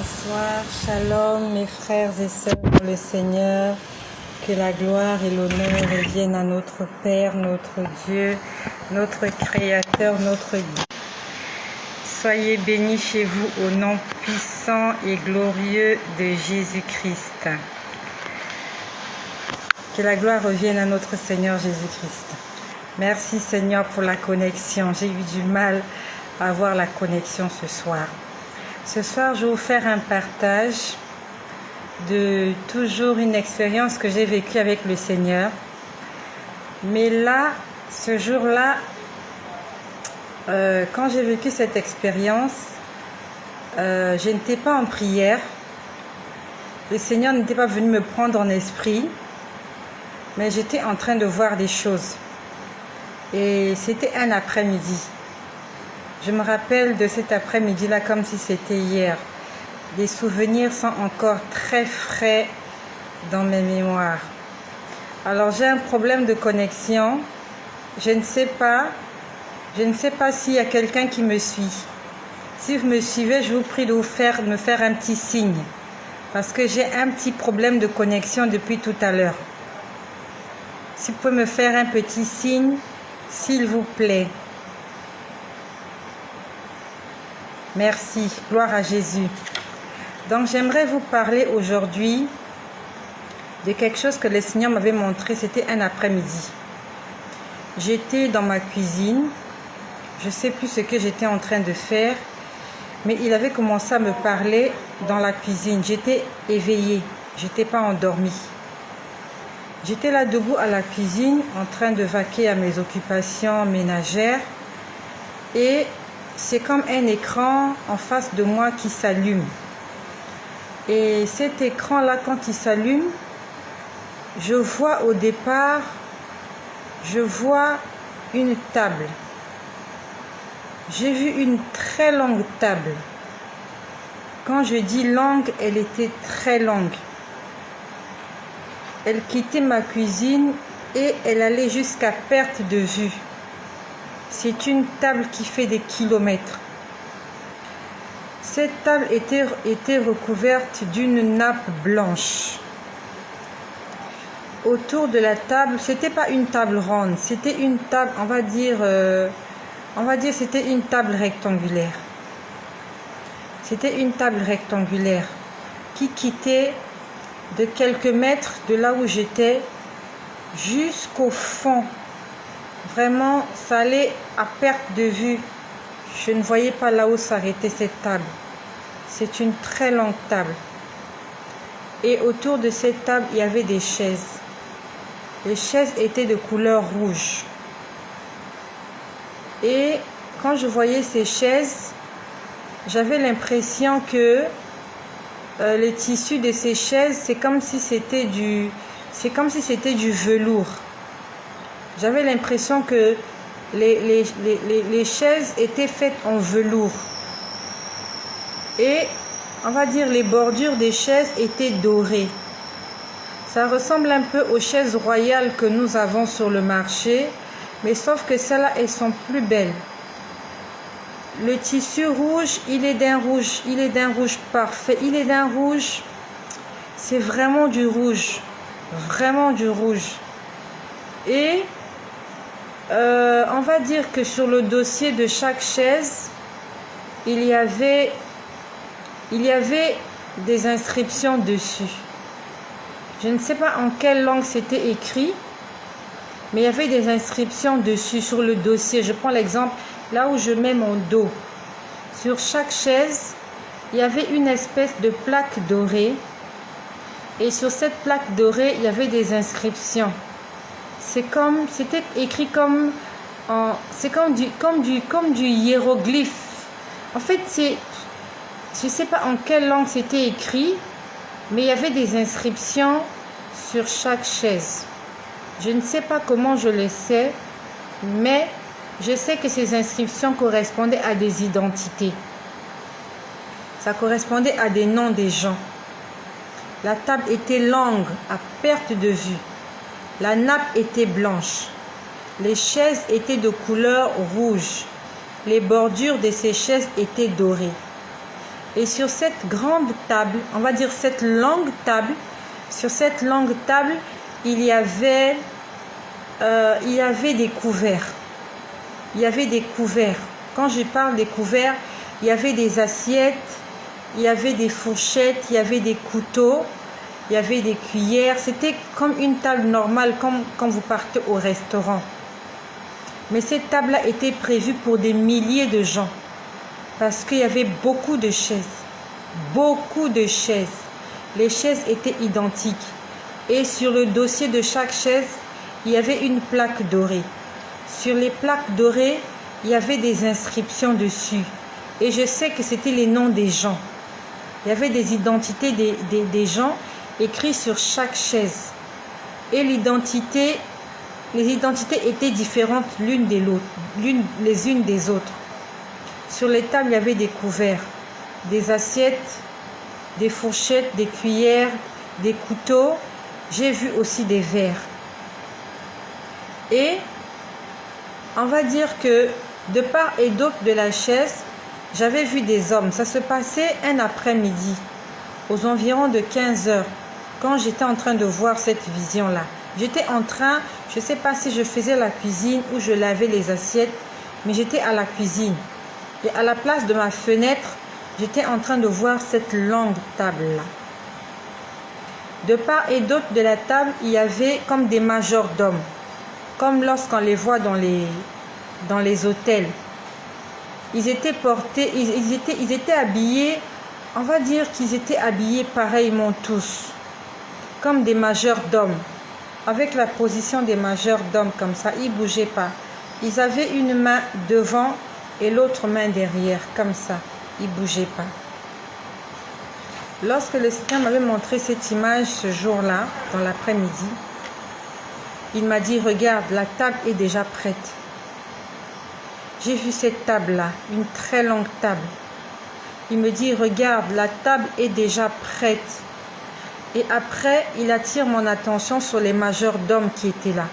Bonsoir, shalom mes frères et sœurs dans le Seigneur, que la gloire et l'honneur reviennent à notre Père, notre Dieu, notre Créateur, notre Dieu. Soyez bénis chez vous au nom puissant et glorieux de Jésus-Christ. Que la gloire revienne à notre Seigneur Jésus-Christ. Merci Seigneur pour la connexion. J'ai eu du mal à avoir la connexion ce soir. Ce soir, je vais vous faire un partage de toujours une expérience que j'ai vécue avec le Seigneur. Mais là, ce jour-là, quand j'ai vécu cette expérience, je n'étais pas en prière. Le Seigneur n'était pas venu me prendre en esprit, mais j'étais en train de voir des choses. Et c'était un après-midi. Je me rappelle de cet après-midi-là comme si c'était hier. Les souvenirs sont encore très frais dans mes mémoires. Alors j'ai un problème de connexion. Je ne sais pas s'il y a quelqu'un qui me suit. Si vous me suivez, je vous prie de me faire un petit signe. Parce que j'ai un petit problème de connexion depuis tout à l'heure. Si vous pouvez me faire un petit signe, s'il vous plaît. Merci, gloire à Jésus. Donc j'aimerais vous parler aujourd'hui de quelque chose que le Seigneur m'avait montré, c'était un après-midi. J'étais dans ma cuisine, je ne sais plus ce que j'étais en train de faire, mais il avait commencé à me parler dans la cuisine. J'étais éveillée, je n'étais pas endormie. J'étais là debout à la cuisine en train de vaquer à mes occupations ménagères et c'est comme un écran en face de moi qui s'allume. Et cet écran-là, quand il s'allume, je vois au départ, une table. J'ai vu une très longue table. Quand je dis longue, elle était très longue. Elle quittait ma cuisine et elle allait jusqu'à perte de vue. C'est une table qui fait des kilomètres. Cette table était recouverte d'une nappe blanche. Autour de la table, c'était pas une table ronde, c'était une table, on va dire c'était une table rectangulaire. C'était une table rectangulaire qui quittait de quelques mètres de là où j'étais jusqu'au fond. Vraiment, ça allait à perte de vue. Je ne voyais pas là où s'arrêtait cette table. C'est une très longue table. Et autour de cette table, il y avait des chaises. Les chaises étaient de couleur rouge. Et quand je voyais ces chaises, j'avais l'impression que le tissu de ces chaises, c'est comme si c'était du velours. J'avais l'impression que les chaises étaient faites en velours. Et on va dire les bordures des chaises étaient dorées. Ça ressemble un peu aux chaises royales que nous avons sur le marché, mais sauf que celles-là, elles sont plus belles. Le tissu rouge, il est d'un rouge parfait. Il est d'un rouge, c'est vraiment du rouge. Vraiment du rouge. Et on va dire que sur le dossier de chaque chaise, il y avait des inscriptions dessus. Je ne sais pas en quelle langue c'était écrit, mais il y avait des inscriptions dessus sur le dossier. Je prends l'exemple là où je mets mon dos. Sur chaque chaise, il y avait une espèce de plaque dorée. Et sur cette plaque dorée, il y avait des inscriptions. C'était écrit comme du hiéroglyphe. En fait, je ne sais pas en quelle langue c'était écrit, mais il y avait des inscriptions sur chaque chaise. Je ne sais pas comment je le sais, mais je sais que ces inscriptions correspondaient à des identités. Ça correspondait à des noms des gens. La table était longue, à perte de vue. La nappe était blanche. Les chaises étaient de couleur rouge. Les bordures de ces chaises étaient dorées. Et sur cette grande table, on va dire cette longue table, sur cette longue table, il y avait des couverts. Il y avait des couverts. Quand je parle des couverts, il y avait des assiettes, il y avait des fourchettes, il y avait des couteaux, il y avait des cuillères. C'était comme une table normale, comme quand vous partez au restaurant. Mais cette table-là était prévue pour des milliers de gens. Parce qu'il y avait beaucoup de chaises. Beaucoup de chaises. Les chaises étaient identiques. Et sur le dossier de chaque chaise, il y avait une plaque dorée. Sur les plaques dorées, il y avait des inscriptions dessus. Et je sais que c'était les noms des gens. Il y avait des identités des gens écrits sur chaque chaise. Et les identités étaient différentes l'une des autres, les unes des autres. Sur les tables, il y avait des couverts, des assiettes, des fourchettes, des cuillères, des couteaux. J'ai vu aussi des verres. Et on va dire que de part et d'autre de la chaise, j'avais vu des hommes. Ça se passait un après-midi, aux environs de 15 heures, quand j'étais en train de voir cette vision-là. J'étais en train, je ne sais pas si je faisais la cuisine ou je lavais les assiettes, mais j'étais à la cuisine. Et à la place de ma fenêtre, j'étais en train de voir cette longue table-là. De part et d'autre de la table, il y avait comme des majordomes, comme lorsqu'on les voit dans les hôtels. Ils étaient portés, ils étaient habillés, on va dire qu'ils étaient habillés pareillement tous, comme des majordomes, avec la position des majordomes comme ça, ils ne bougeaient pas. Ils avaient une main devant et l'autre main derrière, comme ça, ils ne bougeaient pas. Lorsque le Seigneur m'avait montré cette image ce jour-là, dans l'après-midi, il m'a dit, regarde, la table est déjà prête. J'ai vu cette table-là, une très longue table. Il me dit, regarde, la table est déjà prête. Et après, il attire mon attention sur les majordomes qui étaient là.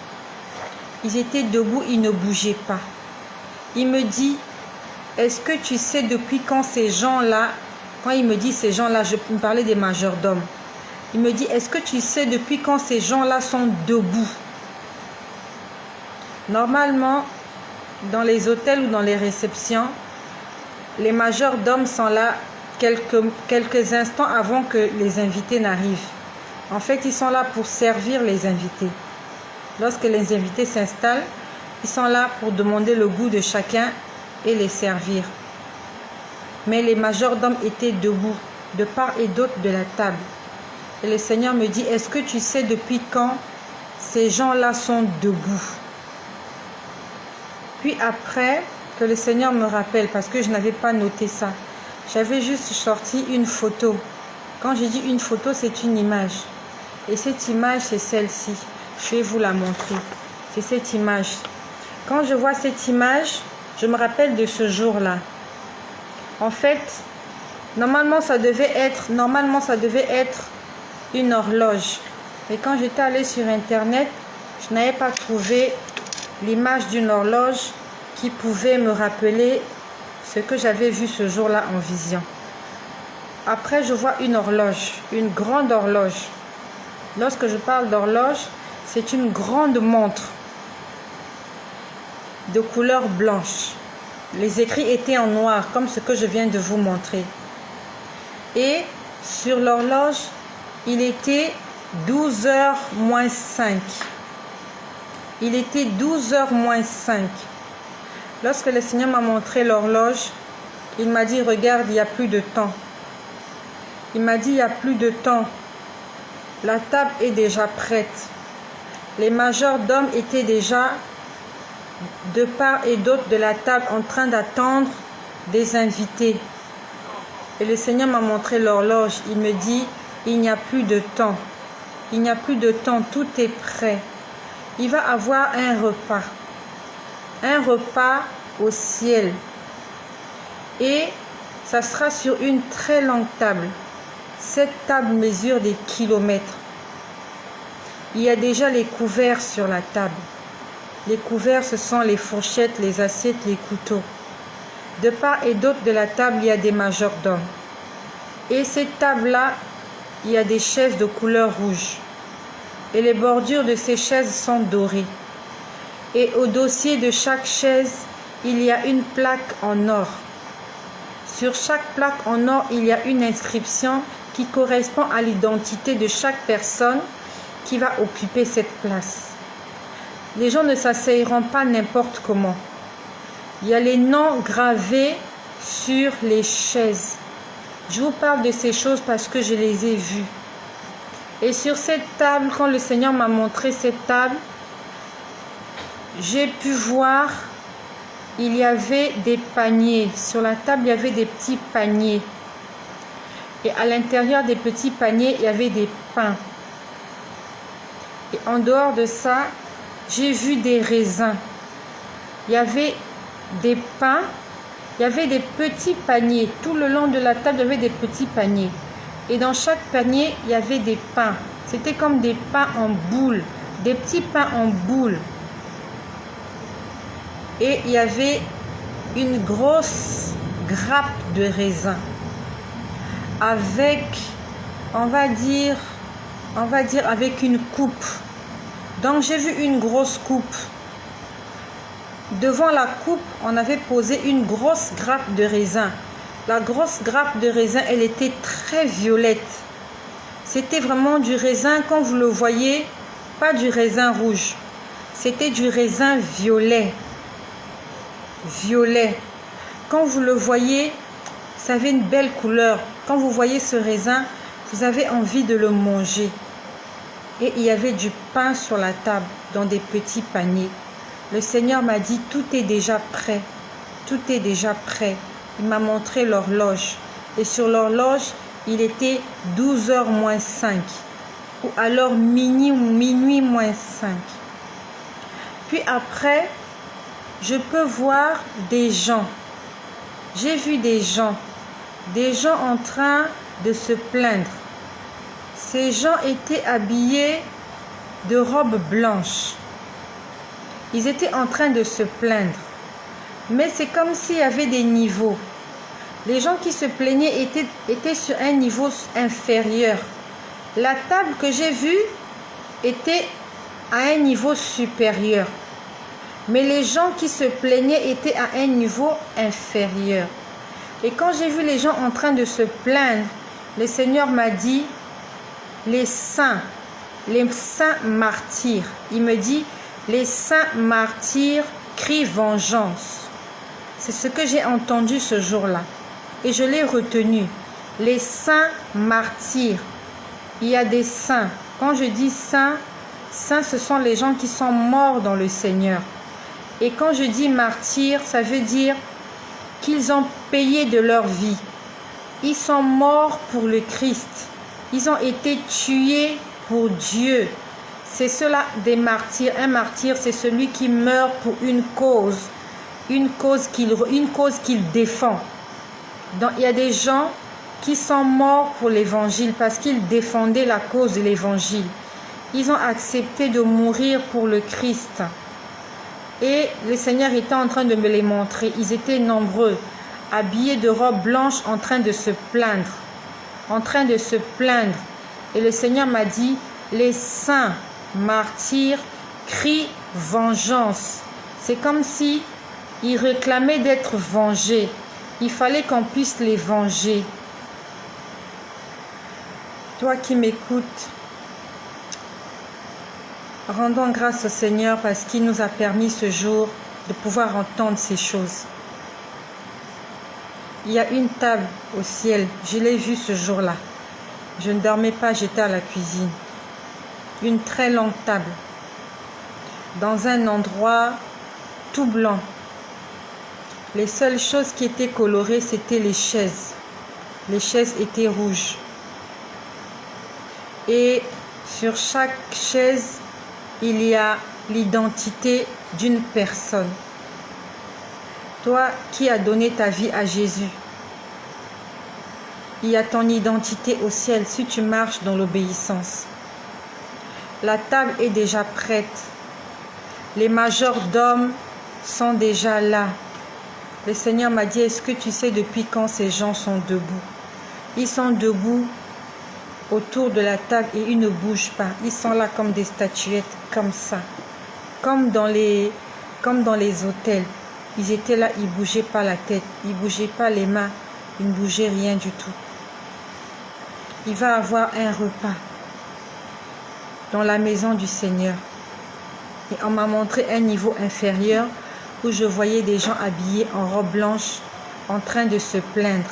Ils étaient debout, ils ne bougeaient pas. Il me dit, est-ce que tu sais depuis quand ces gens-là, quand il me dit ces gens-là, je me parlais des majordomes. Il me dit, est-ce que tu sais depuis quand ces gens-là sont debout? Normalement, dans les hôtels ou dans les réceptions, les majordomes sont là quelques instants avant que les invités n'arrivent. En fait, ils sont là pour servir les invités. Lorsque les invités s'installent, ils sont là pour demander le goût de chacun et les servir. Mais les majordomes étaient debout, de part et d'autre de la table. Et le Seigneur me dit, est-ce que tu sais depuis quand ces gens-là sont debout? Puis après, que le Seigneur me rappelle, parce que je n'avais pas noté ça, j'avais juste sorti une photo. Quand je dis une photo, c'est une image. Et cette image, c'est celle-ci. Je vais vous la montrer. C'est cette image. Quand je vois cette image, je me rappelle de ce jour-là. En fait, normalement, ça devait être une horloge. Mais quand j'étais allée sur Internet, je n'avais pas trouvé l'image d'une horloge qui pouvait me rappeler ce que j'avais vu ce jour-là en vision. Après, je vois une horloge, une grande horloge. Lorsque je parle d'horloge, c'est une grande montre de couleur blanche. Les écrits étaient en noir, comme ce que je viens de vous montrer. Et sur l'horloge, il était 12h moins 5. Il était 12h moins 5. Lorsque le Seigneur m'a montré l'horloge, il m'a dit, regarde, il n'y a plus de temps. Il m'a dit, il n'y a plus de temps. La table est déjà prête. Les majordomes étaient déjà de part et d'autre de la table en train d'attendre des invités. Et le Seigneur m'a montré l'horloge. Il me dit, il n'y a plus de temps. Il n'y a plus de temps, tout est prêt. Il va avoir un repas. Un repas au ciel. Et ça sera sur une très longue table. Cette table mesure des kilomètres. Il y a déjà les couverts sur la table. Les couverts, ce sont les fourchettes, les assiettes, les couteaux. De part et d'autre de la table, il y a des majordomes. Et cette table-là, il y a des chaises de couleur rouge. Et les bordures de ces chaises sont dorées. Et au dossier de chaque chaise, il y a une plaque en or. Sur chaque plaque en or, il y a une inscription qui correspond à l'identité de chaque personne qui va occuper cette place. Les gens ne s'asseyeront pas n'importe comment. Il y a les noms gravés sur les chaises. Je vous parle de ces choses parce que je les ai vues. Et sur cette table, quand le Seigneur m'a montré cette table, j'ai pu voir, il y avait des paniers. Sur la table, il y avait des petits paniers. Et à l'intérieur des petits paniers, il y avait des pains. Et en dehors de ça, j'ai vu des raisins. Il y avait des pains, il y avait des petits paniers. Tout le long de la table, il y avait des petits paniers. Et dans chaque panier, il y avait des pains. C'était comme des pains en boule, des petits pains en boule. Et il y avait une grosse grappe de raisins avec, on va dire avec une coupe. Donc j'ai vu une grosse coupe. Devant la coupe, on avait posé une grosse grappe de raisin. La grosse grappe de raisin, elle était très violette. C'était vraiment du raisin, quand vous le voyez, pas du raisin rouge. C'était du raisin violet. Violet. Quand vous le voyez, ça avait une belle couleur. Quand vous voyez ce raisin, vous avez envie de le manger. Et il y avait du pain sur la table, dans des petits paniers. Le Seigneur m'a dit, tout est déjà prêt. Tout est déjà prêt. Il m'a montré l'horloge. Et sur l'horloge, il était 12h moins 5. Ou alors minuit moins 5. Puis après, je peux voir des gens. J'ai vu des gens en train de se plaindre. Ces gens étaient habillés de robes blanches. Ils étaient en train de se plaindre. Mais c'est comme s'il y avait des niveaux. Les gens qui se plaignaient étaient sur un niveau inférieur. La table que j'ai vue était à un niveau supérieur. Mais les gens qui se plaignaient étaient à un niveau inférieur. Et quand j'ai vu les gens en train de se plaindre, le Seigneur m'a dit, les saints martyrs, il me dit, les saints martyrs crient vengeance. C'est ce que j'ai entendu ce jour-là. Et je l'ai retenu. Les saints martyrs. Il y a des saints. Quand je dis saints, saints, ce sont les gens qui sont morts dans le Seigneur. Et quand je dis martyrs, ça veut dire qu'ils ont payé de leur vie. Ils sont morts pour le Christ. Ils ont été tués pour Dieu. C'est cela des martyrs. Un martyr, c'est celui qui meurt pour une cause qu'il défend. Donc, il y a des gens qui sont morts pour l'évangile parce qu'ils défendaient la cause de l'évangile. Ils ont accepté de mourir pour le Christ. Et le Seigneur était en train de me les montrer. Ils étaient nombreux, habillés de robes blanches, en train de se plaindre. Et le Seigneur m'a dit, les saints martyrs crient vengeance. C'est comme si ils réclamaient d'être vengés. Il fallait qu'on puisse les venger. Toi qui m'écoutes, rendons grâce au Seigneur parce qu'il nous a permis ce jour de pouvoir entendre ces choses. Il y a une table au ciel, je l'ai vue ce jour-là. Je ne dormais pas, j'étais à la cuisine. Une très longue table, dans un endroit tout blanc. Les seules choses qui étaient colorées, c'était les chaises. Les chaises étaient rouges. Et sur chaque chaise, il y a l'identité d'une personne. Toi qui as donné ta vie à Jésus, il y a ton identité au ciel si tu marches dans l'obéissance. La table est déjà prête. Les majordomes sont déjà là. Le Seigneur m'a dit, est-ce que tu sais depuis quand ces gens sont debout? Ils sont debout autour de la table et ils ne bougent pas. Ils sont là comme des statuettes, comme ça. Comme dans les hôtels. Ils étaient là, ils ne bougeaient pas la tête, ils ne bougeaient pas les mains, ils ne bougeaient rien du tout. Il va avoir un repas dans la maison du Seigneur. Et on m'a montré un niveau inférieur où je voyais des gens habillés en robe blanche en train de se plaindre.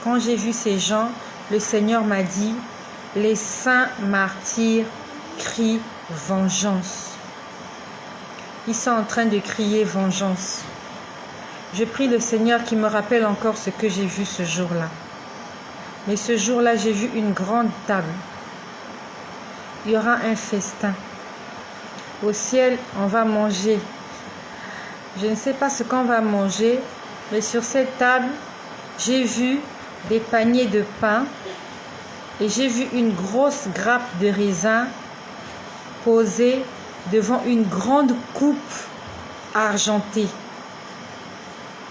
Quand j'ai vu ces gens, le Seigneur m'a dit, les saints martyrs crient vengeance. Ils sont en train de crier vengeance. Je prie le Seigneur qui me rappelle encore ce que j'ai vu ce jour-là. Mais ce jour-là, j'ai vu une grande table. Il y aura un festin. Au ciel, on va manger. Je ne sais pas ce qu'on va manger, mais sur cette table, j'ai vu des paniers de pain et j'ai vu une grosse grappe de raisin posée devant une grande coupe argentée.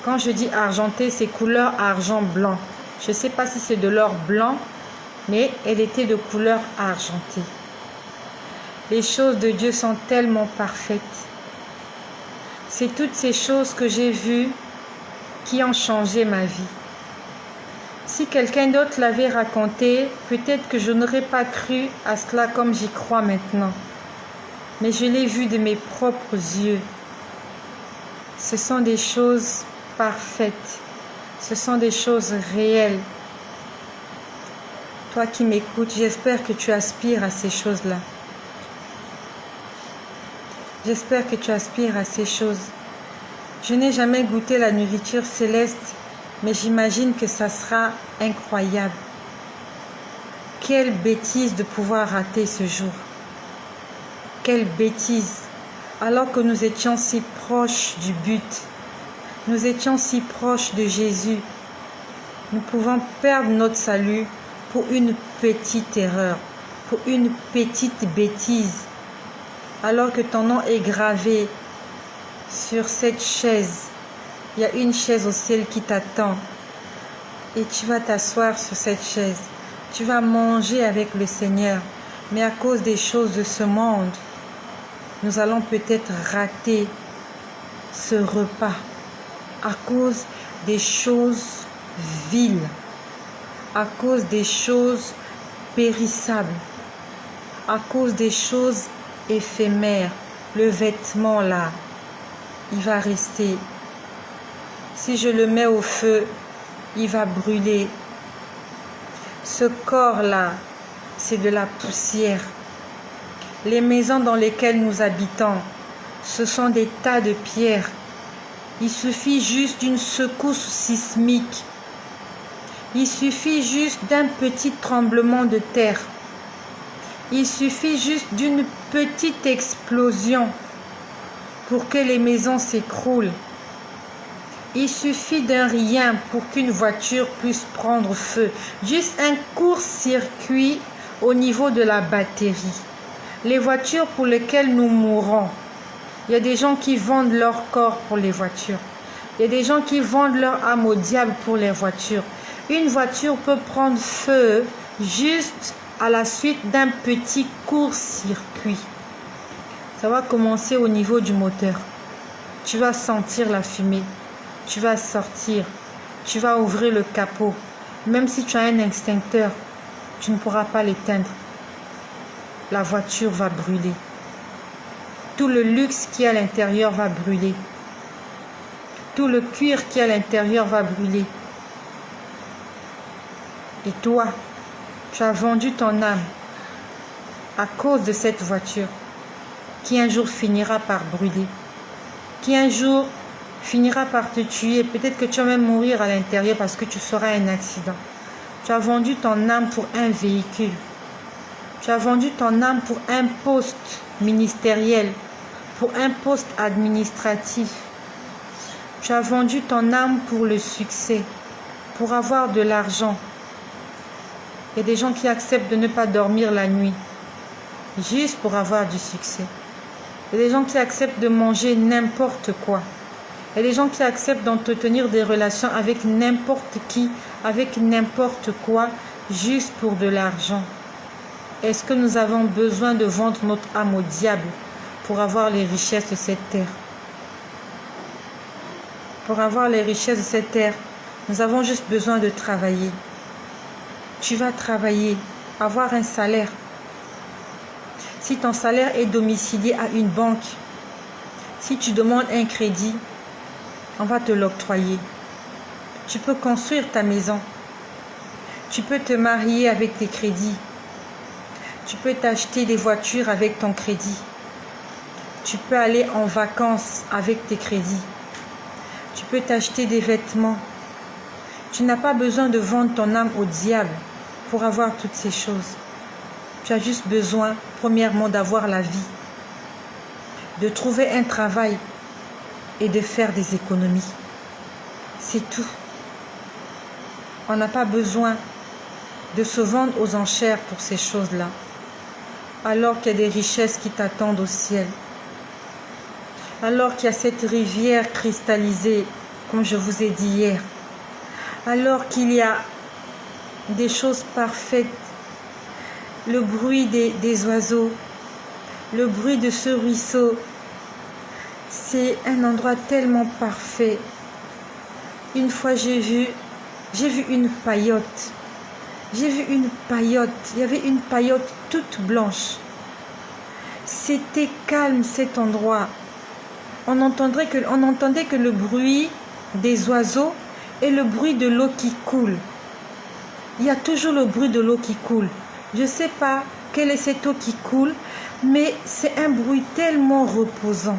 Quand je dis argentée, c'est couleur argent blanc. Je ne sais pas si c'est de l'or blanc, mais elle était de couleur argentée. Les choses de Dieu sont tellement parfaites. C'est toutes ces choses que j'ai vues qui ont changé ma vie. Si quelqu'un d'autre l'avait raconté, peut-être que je n'aurais pas cru à cela comme j'y crois maintenant. Mais je l'ai vu de mes propres yeux. Ce sont des choses parfaites. Ce sont des choses réelles. Toi qui m'écoutes, j'espère que tu aspires à ces choses-là. J'espère que tu aspires à ces choses. Je n'ai jamais goûté la nourriture céleste, mais j'imagine que ça sera incroyable. Quelle bêtise de pouvoir rater ce jour. Quelle bêtise. Alors que nous étions si proches du but. Nous étions si proches de Jésus. Nous pouvons perdre notre salut pour une petite erreur, pour une petite bêtise. Alors que ton nom est gravé sur cette chaise. Il y a une chaise au ciel qui t'attend. Et tu vas t'asseoir sur cette chaise. Tu vas manger avec le Seigneur. Mais à cause des choses de ce monde, nous allons peut-être rater ce repas. À cause des choses viles. À cause des choses périssables. À cause des choses éphémère, le vêtement là, il va rester. Si je le mets au feu, il va brûler. Ce corps là, c'est de la poussière. Les maisons dans lesquelles nous habitons, ce sont des tas de pierres. Il suffit juste d'une secousse sismique. Il suffit juste d'un petit tremblement de terre. Il suffit juste d'une petite explosion pour que les maisons s'écroulent. Il suffit d'un rien pour qu'une voiture puisse prendre feu. Juste un court-circuit au niveau de la batterie. Les voitures pour lesquelles nous mourons. Il y a des gens qui vendent leur corps pour les voitures. Il y a des gens qui vendent leur âme au diable pour les voitures. Une voiture peut prendre feu juste à la suite d'un petit court-circuit. Ça va commencer au niveau du moteur. Tu vas sentir la fumée. Tu vas sortir. Tu vas ouvrir le capot. Même si tu as un extincteur, tu ne pourras pas l'éteindre. La voiture va brûler. Tout le luxe qui est à l'intérieur va brûler. Tout le cuir qui est à l'intérieur va brûler. Et toi, tu as vendu ton âme à cause de cette voiture qui un jour finira par brûler, qui un jour finira par te tuer. Peut-être que tu vas même mourir à l'intérieur parce que tu feras un accident. Tu as vendu ton âme pour un véhicule. Tu as vendu ton âme pour un poste ministériel, pour un poste administratif. Tu as vendu ton âme pour le succès, pour avoir de l'argent. Il y a des gens qui acceptent de ne pas dormir la nuit, juste pour avoir du succès. Il y a des gens qui acceptent de manger n'importe quoi. Il y a des gens qui acceptent d'entretenir des relations avec n'importe qui avec n'importe quoi, juste pour de l'argent. Est-ce que nous avons besoin de vendre notre âme au diable pour avoir les richesses de cette terre? Pour avoir les richesses de cette terre, nous avons juste besoin de travailler. Tu vas travailler, avoir un salaire. Si ton salaire est domicilié à une banque, si tu demandes un crédit, on va te l'octroyer. Tu peux construire ta maison. Tu peux te marier avec tes crédits. Tu peux t'acheter des voitures avec ton crédit. Tu peux aller en vacances avec tes crédits. Tu peux t'acheter des vêtements. Tu n'as pas besoin de vendre ton âme au diable pour avoir toutes ces choses. Tu as juste besoin, premièrement, d'avoir la vie, de trouver un travail et de faire des économies. C'est tout. On n'a pas besoin de se vendre aux enchères pour ces choses-là, alors qu'il y a des richesses qui t'attendent au ciel. Alors qu'il y a cette rivière cristallisée, comme je vous ai dit hier. Alors qu'il y a des choses parfaites. Le bruit des oiseaux, le bruit de ce ruisseau. C'est un endroit tellement parfait. Une fois j'ai vu une paillote. J'ai vu une paillote. Il y avait une paillote toute blanche. C'était calme cet endroit. On entendait que le bruit des oiseaux et le bruit de l'eau qui coule. Il y a toujours le bruit de l'eau qui coule. Je ne sais pas quelle est cette eau qui coule, mais c'est un bruit tellement reposant.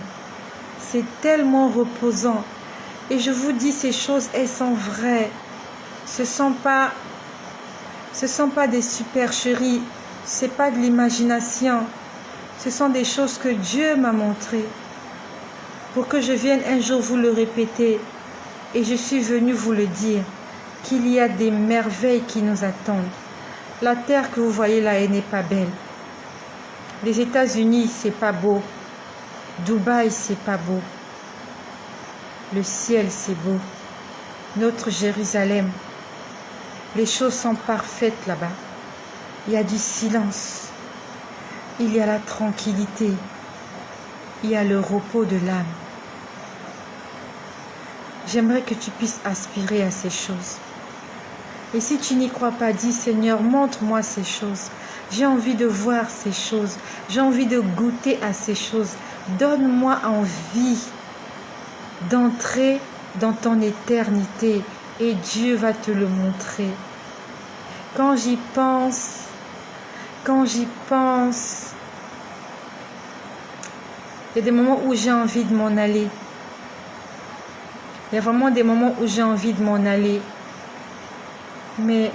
C'est tellement reposant. Et je vous dis, ces choses, elles sont vraies. Ce ne sont pas des supercheries. Ce n'est pas de l'imagination. Ce sont des choses que Dieu m'a montrées. Pour que je vienne un jour vous le répéter. Et je suis venue vous le dire. Qu'il y a des merveilles qui nous attendent. La terre que vous voyez là, elle n'est pas belle. Les États-Unis, c'est pas beau. Dubaï, c'est pas beau. Le ciel, c'est beau. Notre Jérusalem. Les choses sont parfaites là-bas. Il y a du silence. Il y a la tranquillité. Il y a le repos de l'âme. J'aimerais que tu puisses aspirer à ces choses. Et si tu n'y crois pas, dis Seigneur, montre-moi ces choses. J'ai envie de voir ces choses. J'ai envie de goûter à ces choses. Donne-moi envie d'entrer dans ton éternité et Dieu va te le montrer. Quand j'y pense, il y a des moments où j'ai envie de m'en aller. Il y a vraiment des moments où j'ai envie de m'en aller. Mais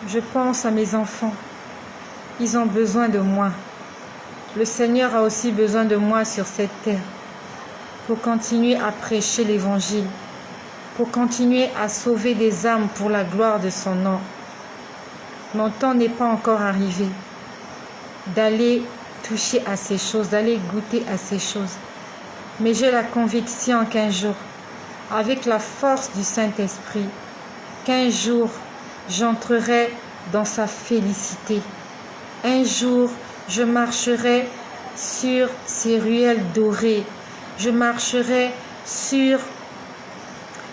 je pense à mes enfants. Ils ont besoin de moi. Le Seigneur a aussi besoin de moi sur cette terre pour continuer à prêcher l'évangile, pour continuer à sauver des âmes pour la gloire de son nom. Mon temps n'est pas encore arrivé d'aller toucher à ces choses, d'aller goûter à ces choses. Mais j'ai la conviction qu'un jour, avec la force du Saint-Esprit, qu'un jour, j'entrerai dans sa félicité. Un jour, je marcherai sur ces ruelles dorées. Je marcherai sur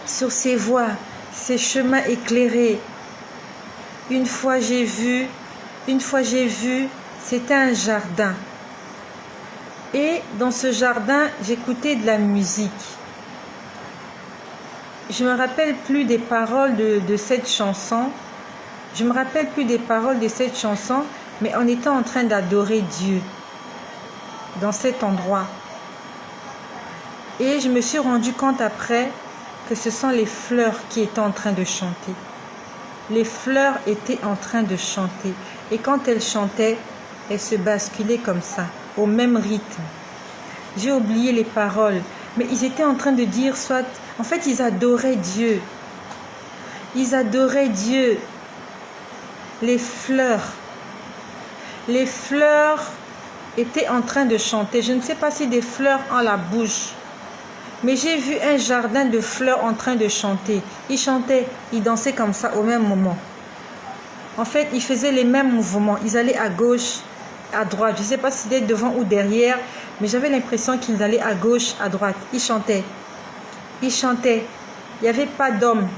ces voies, ces chemins éclairés. Une fois j'ai vu, c'était un jardin. Et dans ce jardin, j'écoutais de la musique. Je ne me rappelle plus des paroles de cette chanson. Mais on était en train d'adorer Dieu dans cet endroit. Et je me suis rendu compte après que ce sont les fleurs qui étaient en train de chanter. Les fleurs étaient en train de chanter. Et quand elles chantaient, elles se basculaient comme ça, au même rythme. J'ai oublié les paroles, mais ils étaient en train de dire soit... En fait, ils adoraient Dieu. Ils adoraient Dieu. Les fleurs étaient en train de chanter. Je ne sais pas si des fleurs ont la bouche. Mais j'ai vu un jardin de fleurs en train de chanter. Ils chantaient, ils dansaient comme ça au même moment. En fait, ils faisaient les mêmes mouvements. Ils allaient à gauche, à droite. Je ne sais pas si c'était devant ou derrière, mais j'avais l'impression qu'ils allaient à gauche, à droite. Ils chantaient. Ils chantaient. Il n'y avait pas d'hommes.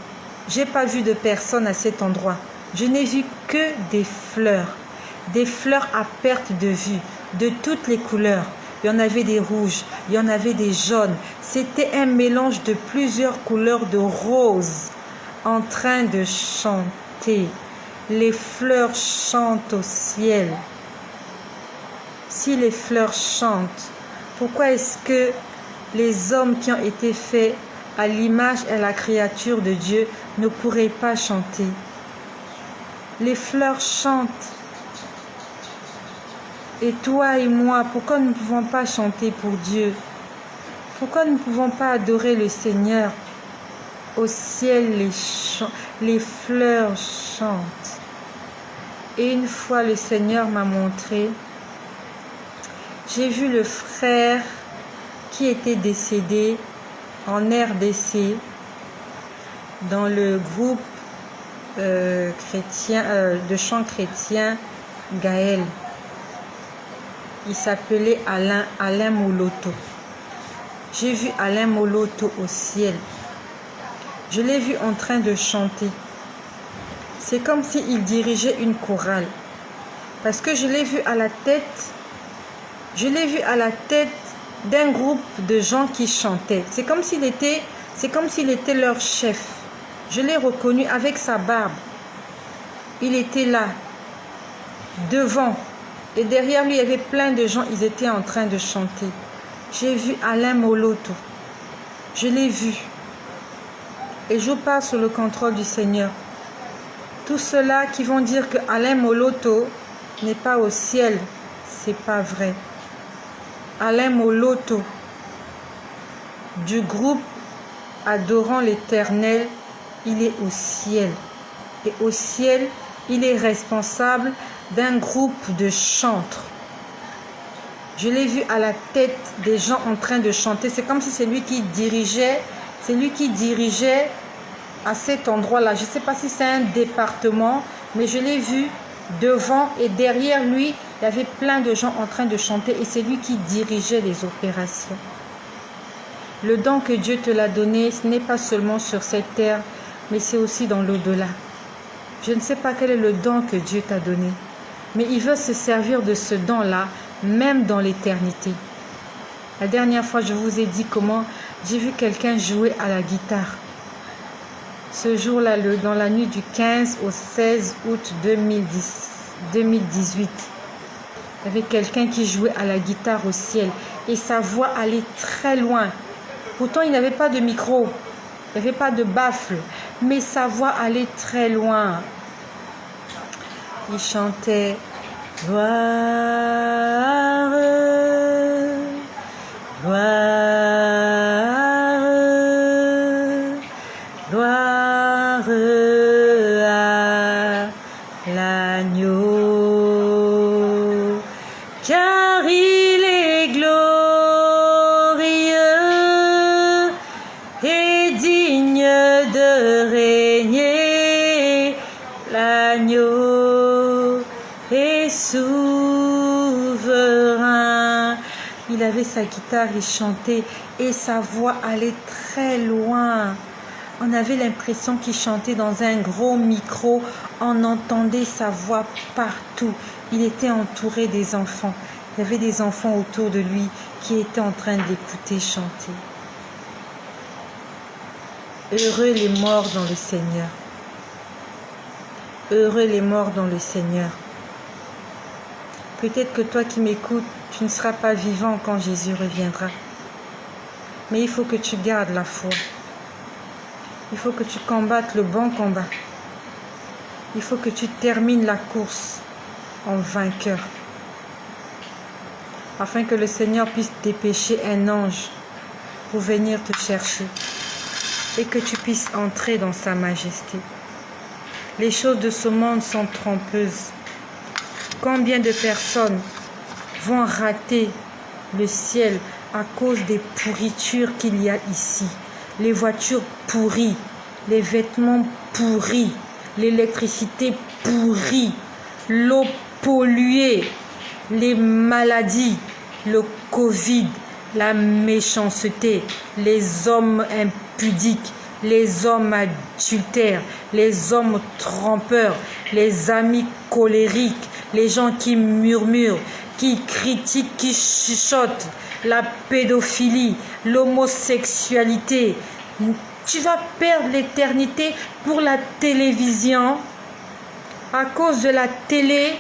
Je n'ai pas vu de personne à cet endroit. Je n'ai vu que des fleurs à perte de vue, de toutes les couleurs. Il y en avait des rouges, il y en avait des jaunes. C'était un mélange de plusieurs couleurs de rose en train de chanter. Les fleurs chantent au ciel. Si les fleurs chantent, pourquoi est-ce que les hommes qui ont été faits à l'image et à la créature de Dieu ne pourraient pas chanter? Les fleurs chantent. Et toi et moi, pourquoi nous ne pouvons pas chanter pour Dieu? Pourquoi nous ne pouvons pas adorer le Seigneur? Au ciel, les fleurs chantent. Et une fois, le Seigneur m'a montré, j'ai vu le frère qui était décédé en RDC dans le groupe chrétien, de chant chrétien Gaël. Il s'appelait Alain Moloto. J'ai vu Alain Moloto au ciel. Je l'ai vu en train de chanter. C'est comme s'il dirigeait une chorale. Parce que je l'ai vu à la tête. Je l'ai vu à la tête d'un groupe de gens qui chantaient. C'est comme s'il était leur chef. Je l'ai reconnu avec sa barbe. Il était là, devant. Et derrière lui, il y avait plein de gens, ils étaient en train de chanter. J'ai vu Alain Moloto. Je l'ai vu. Et je parle sous le contrôle du Seigneur. Tous ceux-là qui vont dire que Alain Moloto n'est pas au ciel, c'est pas vrai. Alain Moloto, du groupe Adorant l'Éternel, il est au ciel. Et au ciel, il est responsable d'un groupe de chantres. Je l'ai vu à la tête des gens en train de chanter. C'est comme si c'est lui qui dirigeait à cet endroit-là. Je ne sais pas si c'est un département, mais je l'ai vu devant et derrière lui, il y avait plein de gens en train de chanter et c'est lui qui dirigeait les opérations. Le don que Dieu te l'a donné, ce n'est pas seulement sur cette terre, mais c'est aussi dans l'au-delà. Je ne sais pas quel est le don que Dieu t'a donné, mais il veut se servir de ce don-là, même dans l'éternité. La dernière fois, je vous ai dit comment j'ai vu quelqu'un jouer à la guitare. Ce jour-là, dans la nuit du 15 au 16 août 2018, il y avait quelqu'un qui jouait à la guitare au ciel et sa voix allait très loin. Pourtant, il n'avait pas de micro, il n'y avait pas de baffle, mais sa voix allait très loin. Il chantait « Gloire, gloire, gloire à l'agneau, car il est glorieux et digne de régner. L'agneau est souverain. » Il avait sa guitare, il chantait et sa voix allait très loin. On avait l'impression qu'il chantait dans un gros micro. On entendait sa voix partout. Il était entouré des enfants. Il y avait des enfants autour de lui qui étaient en train d'écouter chanter. Heureux les morts dans le Seigneur. Heureux les morts dans le Seigneur. Peut-être que toi qui m'écoutes, tu ne seras pas vivant quand Jésus reviendra. Mais il faut que tu gardes la foi. Il faut que tu combattes le bon combat. Il faut que tu termines la course en vainqueur. Afin que le Seigneur puisse dépêcher un ange pour venir te chercher. Et que tu puisses entrer dans sa majesté. Les choses de ce monde sont trompeuses. Combien de personnes vont rater le ciel à cause des pourritures qu'il y a ici. Les voitures pourries, les vêtements pourris, l'électricité pourrie, l'eau polluée, les maladies, le Covid, la méchanceté, les hommes impudiques, les hommes adultères, les hommes trompeurs, les amis colériques, les gens qui murmurent, qui critiquent, qui chuchotent, la pédophilie, l'homosexualité. Tu vas perdre l'éternité pour la télévision, à cause de la télé,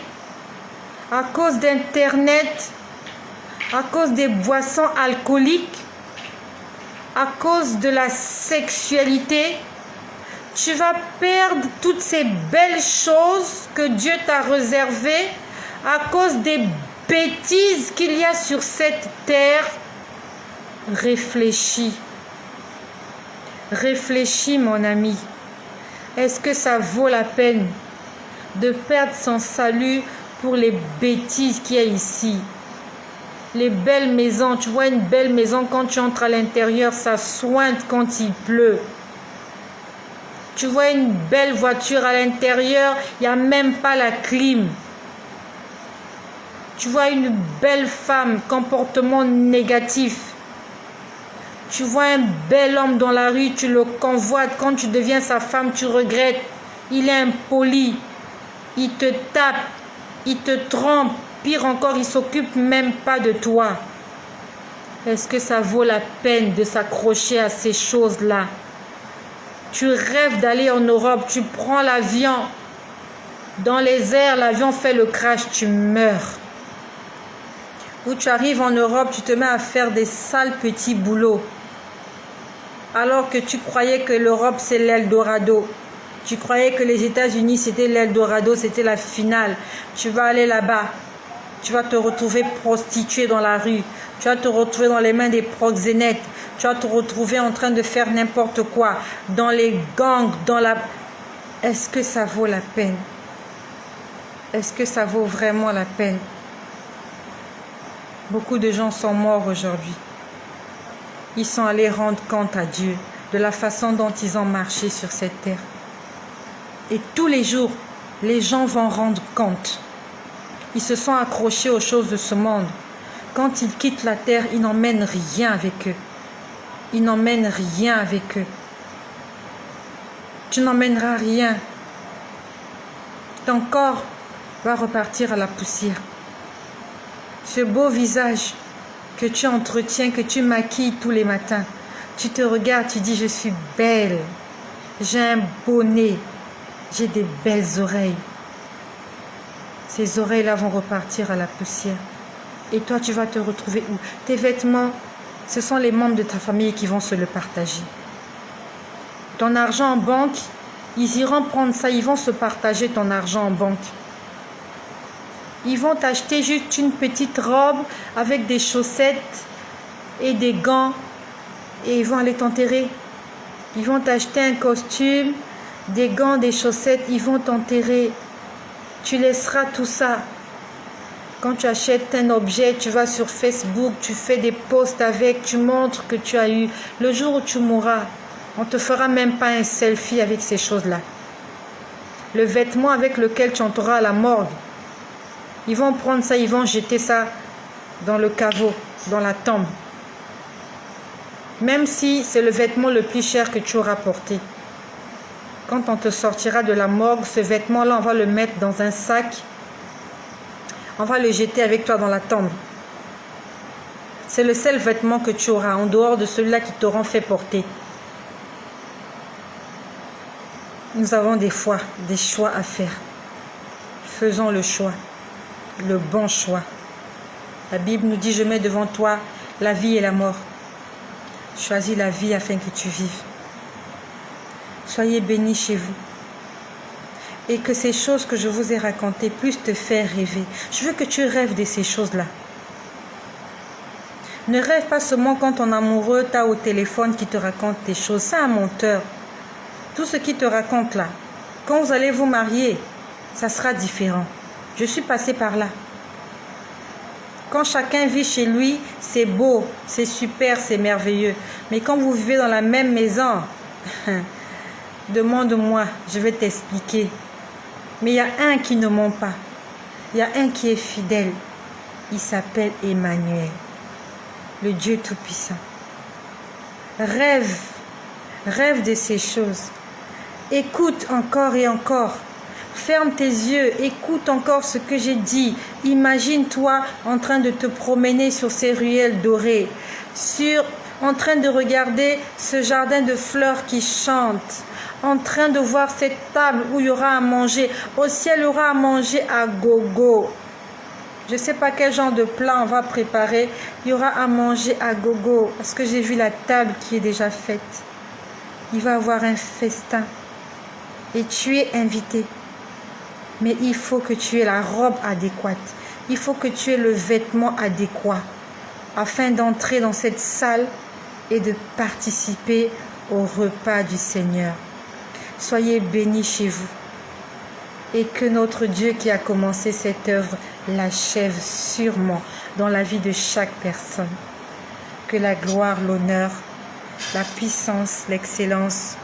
à cause d'Internet, à cause des boissons alcooliques, à cause de la sexualité. Tu vas perdre toutes ces belles choses que Dieu t'a réservées à cause des bêtises qu'il y a sur cette terre. Réfléchis. Réfléchis, mon ami. Est-ce que ça vaut la peine de perdre son salut pour les bêtises qu'il y a ici? Les belles maisons, tu vois une belle maison, quand tu entres à l'intérieur, ça sointe quand il pleut. Tu vois une belle voiture à l'intérieur, il n'y a même pas la clim. Tu vois une belle femme, comportement négatif. Tu vois un bel homme dans la rue, tu le convoites. Quand tu deviens sa femme, tu regrettes. Il est impoli. Il te tape. Il te trompe. Pire encore, il ne s'occupe même pas de toi. Est-ce que ça vaut la peine de s'accrocher à ces choses-là? Tu rêves d'aller en Europe, tu prends l'avion. Dans les airs, l'avion fait le crash, tu meurs. Ou tu arrives en Europe, tu te mets à faire des sales petits boulots. Alors que tu croyais que l'Europe, c'est l'Eldorado. Tu croyais que les États-Unis, c'était l'Eldorado, c'était la finale. Tu vas aller là-bas. Tu vas te retrouver prostituée dans la rue. Tu vas te retrouver dans les mains des proxénètes. Tu vas te retrouver en train de faire n'importe quoi. Dans les gangs, dans la... Est-ce que ça vaut la peine? Est-ce que ça vaut vraiment la peine? Beaucoup de gens sont morts aujourd'hui. Ils sont allés rendre compte à Dieu de la façon dont ils ont marché sur cette terre. Et tous les jours, les gens vont rendre compte. Ils se sont accrochés aux choses de ce monde. Quand ils quittent la terre, ils n'emmènent rien avec eux. Ils n'emmènent rien avec eux. Tu n'emmèneras rien. Ton corps va repartir à la poussière. Ce beau visage que tu entretiens, que tu maquilles tous les matins, tu te regardes, tu dis je suis belle, j'ai un beau nez, j'ai des belles oreilles. Ces oreilles-là vont repartir à la poussière. Et toi, tu vas te retrouver où? Tes vêtements, ce sont les membres de ta famille qui vont se le partager. Ton argent en banque, ils iront prendre ça, ils vont se partager ton argent en banque. Ils vont t'acheter juste une petite robe avec des chaussettes et des gants et ils vont aller t'enterrer. Ils vont t'acheter un costume, des gants, des chaussettes, ils vont t'enterrer. Tu laisseras tout ça. Quand tu achètes un objet, tu vas sur Facebook, tu fais des posts avec, tu montres que tu as eu. Le jour où tu mourras, on ne te fera même pas un selfie avec ces choses-là. Le vêtement avec lequel tu entreras à la morgue, ils vont prendre ça, ils vont jeter ça dans le caveau, dans la tombe. Même si c'est le vêtement le plus cher que tu auras porté. Quand on te sortira de la morgue, ce vêtement-là, on va le mettre dans un sac. On va le jeter avec toi dans la tombe. C'est le seul vêtement que tu auras, en dehors de celui-là qui t'auront fait porter. Nous avons des choix à faire. Faisons le choix. Le bon choix. La Bible nous dit, je mets devant toi la vie et la mort. Choisis la vie afin que tu vives. Soyez bénis chez vous. Et que ces choses que je vous ai racontées puissent te faire rêver. Je veux que tu rêves de ces choses-là. Ne rêve pas seulement quand ton amoureux t'a au téléphone qui te raconte des choses. C'est un menteur. Tout ce qu'il te raconte là, quand vous allez vous marier, ça sera différent. Je suis passée par là. Quand chacun vit chez lui, c'est beau, c'est super, c'est merveilleux. Mais quand vous vivez dans la même maison, demande-moi, je vais t'expliquer. Mais il y a un qui ne ment pas. Il y a un qui est fidèle. Il s'appelle Emmanuel, le Dieu Tout-Puissant. Rêve de ces choses. Écoute encore et encore. Ferme tes yeux, écoute encore ce que j'ai dit. Imagine-toi en train de te promener sur ces ruelles dorées, en train de regarder ce jardin de fleurs qui chante, en train de voir cette table où il y aura à manger. Au ciel, il y aura à manger à gogo. Je ne sais pas quel genre de plat on va préparer. Il y aura à manger à gogo parce que j'ai vu la table qui est déjà faite. Il va y avoir un festin et tu es invité. Mais il faut que tu aies la robe adéquate. Il faut que tu aies le vêtement adéquat afin d'entrer dans cette salle et de participer au repas du Seigneur. Soyez bénis chez vous et que notre Dieu qui a commencé cette œuvre l'achève sûrement dans la vie de chaque personne. Que la gloire, l'honneur, la puissance, l'excellence